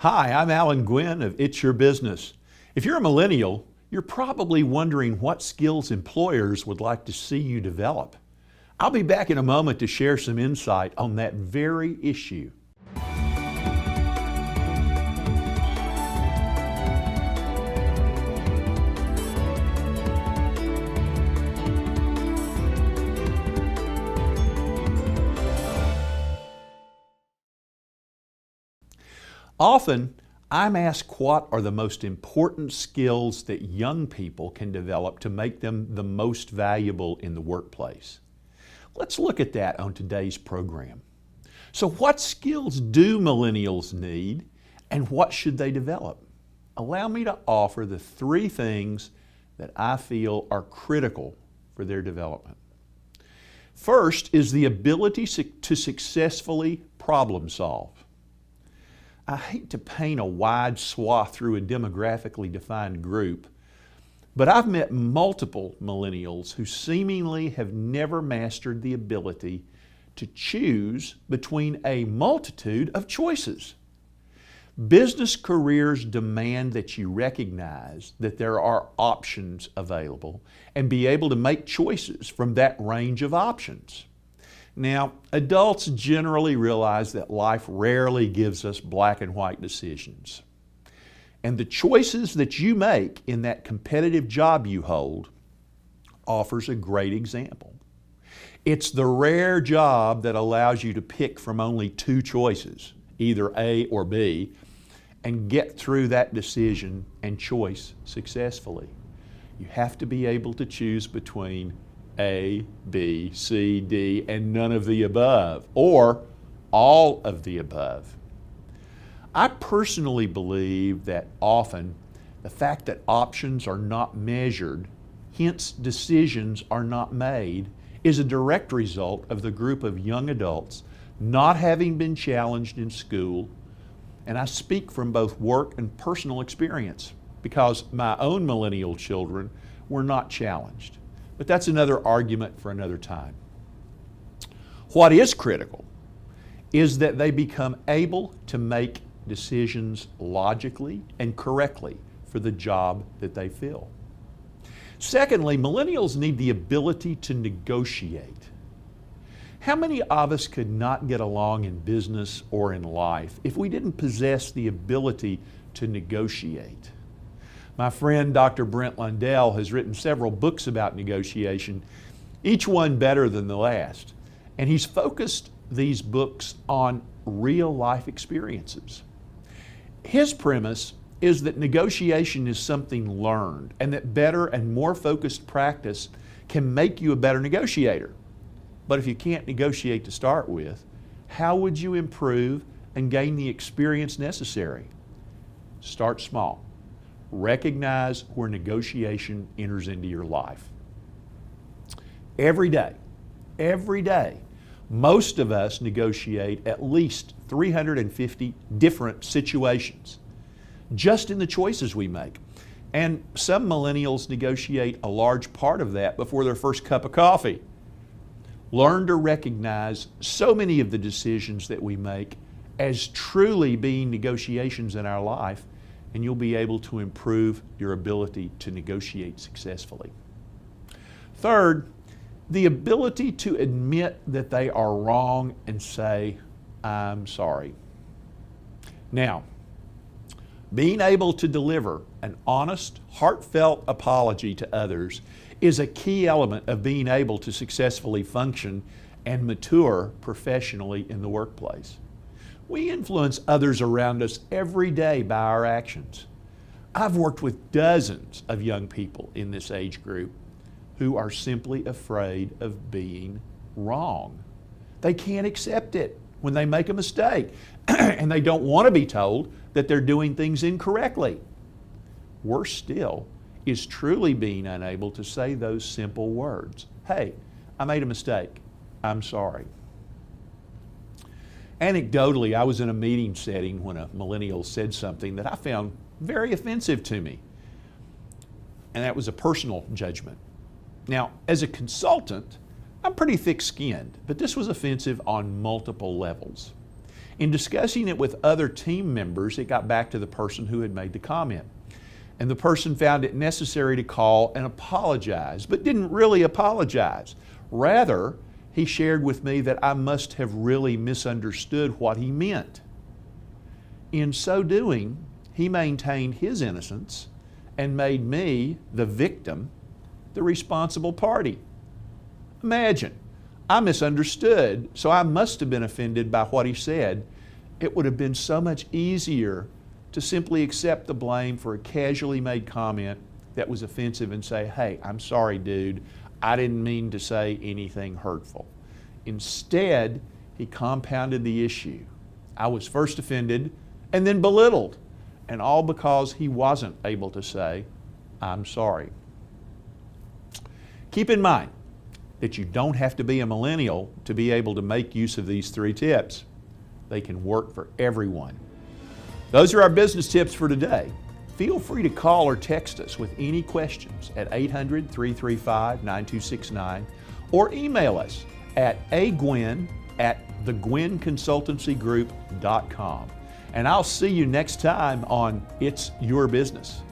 Hi, I'm Alan Gwynn of It's Your Business. If you're a millennial, you're probably wondering what skills employers would like to see you develop. I'll be back in a moment to share some insight on that very issue. Often, I'm asked what are the most important skills that young people can develop to make them the most valuable in the workplace. Let's look at that on today's program. So what skills do millennials need and what should they develop? Allow me to offer the three things that I feel are critical for their development. First is the ability to successfully problem solve. I hate to paint a wide swath through a demographically defined group, but I've met multiple millennials who seemingly have never mastered the ability to choose between a multitude of choices. Business careers demand that you recognize that there are options available and be able to make choices from that range of options. Now, adults generally realize that life rarely gives us black and white decisions. And the choices that you make in that competitive job you hold offers a great example. It's the rare job that allows you to pick from only two choices, either A or B, and get through that decision and choice successfully. You have to be able to choose between A, B, C, D, and none of the above, or all of the above. I personally believe that often the fact that options are not measured, hence decisions are not made, is a direct result of the group of young adults not having been challenged in school, and I speak from both work and personal experience because my own millennial children were not challenged. But that's another argument for another time. What is critical is that they become able to make decisions logically and correctly for the job that they fill. Secondly, millennials need the ability to negotiate. How many of us could not get along in business or in life if we didn't possess the ability to negotiate? My friend Dr. Brent Lundell has written several books about negotiation, each one better than the last. And he's focused these books on real life experiences. His premise is that negotiation is something learned and that better and more focused practice can make you a better negotiator. But if you can't negotiate to start with, how would you improve and gain the experience necessary? Start small. Recognize where negotiation enters into your life. Every day, most of us negotiate at least 350 different situations just in the choices we make. And some millennials negotiate a large part of that before their first cup of coffee. Learn to recognize so many of the decisions that we make as truly being negotiations in our life, and you'll be able to improve your ability to negotiate successfully. Third, the ability to admit that they are wrong and say, I'm sorry. Now, being able to deliver an honest, heartfelt apology to others is a key element of being able to successfully function and mature professionally in the workplace. We influence others around us every day by our actions. I've worked with dozens of young people in this age group who are simply afraid of being wrong. They can't accept it when they make a mistake, and they don't want to be told that they're doing things incorrectly. Worse still is truly being unable to say those simple words. Hey, I made a mistake. I'm sorry. Anecdotally, I was in a meeting setting when a millennial said something that I found very offensive to me, and that was a personal judgment. Now, as a consultant, I'm pretty thick-skinned, but this was offensive on multiple levels. In discussing it with other team members, it got back to the person who had made the comment. And the person found it necessary to call and apologize, but didn't really apologize. Rather, he shared with me that I must have really misunderstood what he meant. In so doing, he maintained his innocence and made me, the victim, the responsible party. Imagine, I misunderstood, so I must have been offended by what he said. It would have been so much easier to simply accept the blame for a casually made comment that was offensive and say, hey, I'm sorry, dude, I didn't mean to say anything hurtful. Instead, he compounded the issue. I was first offended and then belittled, and all because he wasn't able to say, I'm sorry. Keep in mind that you don't have to be a millennial to be able to make use of these 3 tips. They can work for everyone. Those are our business tips for today. Feel free to call or text us with any questions at 800-335-9269 or email us at agwin@thegwinconsultancygroup.com. And I'll see you next time on It's Your Business.